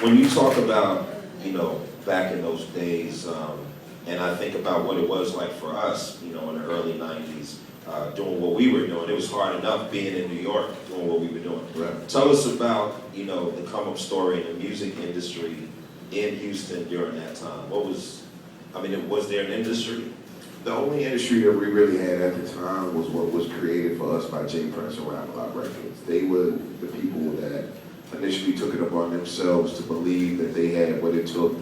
When you talk about, back in those days, and I think about what it was like for us, in the early 90s, doing what we were doing. It was hard enough being in New York, doing what we were doing. Right. Tell us about, the come-up story in the music industry in Houston during that time. Was there an industry? The only industry that we really had at the time was what was created for us by J. Prince and Rap A Lot Records. They were the people that initially took it upon themselves to believe that they had what it took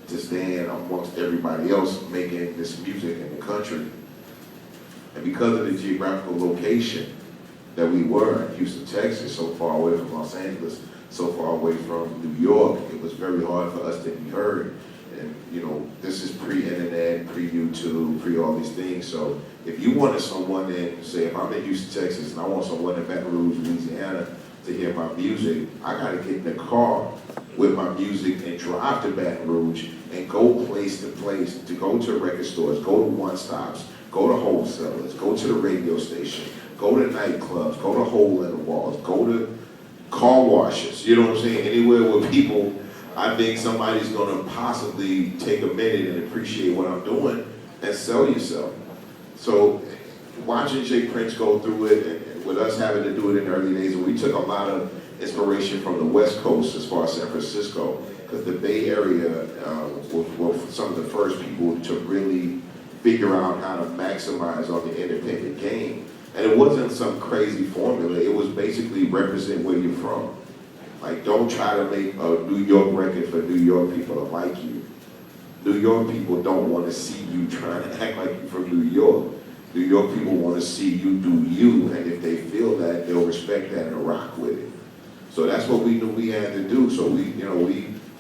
to stand amongst everybody else making this music in the country. And because of the geographical location that we were in Houston, Texas, so far away from Los Angeles, so far away from New York, it was very hard for us to be heard. And this is pre-internet, pre-YouTube, pre-all these things. So if you wanted someone in, say if I'm in Houston, Texas, and I want someone in Baton Rouge, Louisiana to hear my music, I gotta get in the car with my music and drive to Baton Rouge and go place to place, to go to record stores, go to one-stops, go to wholesalers, go to the radio station, go to nightclubs, go to hole-in-the-walls, go to car washes, you know what I'm saying? Anywhere where people, I think somebody's gonna possibly take a minute and appreciate what I'm doing and sell yourself. So watching J. Prince go through it and with us having to do it in the early days, we took a lot of inspiration from the West Coast as far as San Francisco, because the Bay Area were some of the first people to really figure out how to maximize on the independent game. And it wasn't some crazy formula, it was basically represent where you're from. Like, don't try to make a New York record for New York people to like you. New York people don't want to see you trying to act like you're from New York. New York people want to see you do you, and if they feel that, they'll respect that and rock with it. So that's what we knew we had to do. So we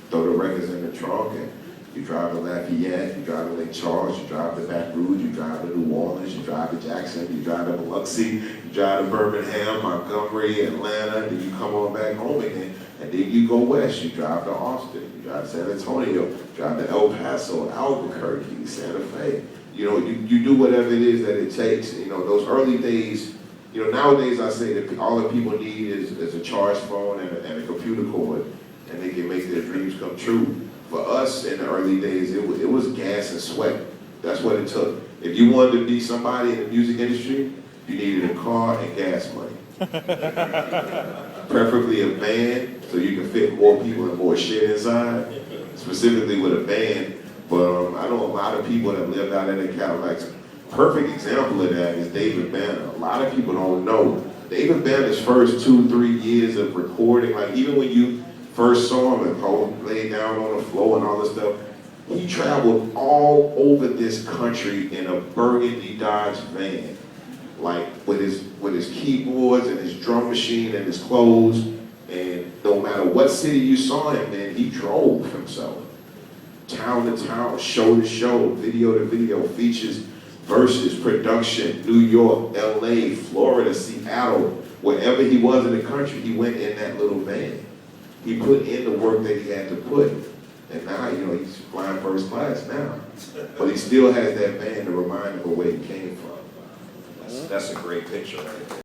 throw the records in the trunk, and you drive to Lafayette, you drive to Lake Charles, you drive to Baton Rouge, you drive to New Orleans, you drive to Jackson, you drive to Biloxi, you drive to Birmingham, Montgomery, Atlanta, and then you come on back home again. And then you go west, you drive to Austin, you drive to San Antonio, you drive to El Paso, Albuquerque, Santa Fe. You do whatever it is that it takes. Those early days, nowadays I say that all that people need is a charged phone and a computer cord, and they can make their dreams come true. For us in the early days, it was gas and sweat. That's what it took. If you wanted to be somebody in the music industry, you needed a car and gas money. Preferably a van, so you can fit more people and more shit inside, specifically with a van. But I know a lot of people that lived out in the Cadillacs. Perfect example of that is David Banner. A lot of people don't know. David Banner's first 2-3 years of recording, like even when you first saw him and laid down on the floor and all this stuff, he traveled all over this country in a burgundy Dodge van, like with his keyboards and his drum machine and his clothes. And no matter what city you saw him in, he drove himself. Town to town, show to show, video to video, features, verses, production, New York, LA, Florida, Seattle, wherever he was in the country, he went in that little van. He put in the work that he had to put. And now, he's flying first class now. But he still has that van to remind him of where he came from. That's a great picture right there.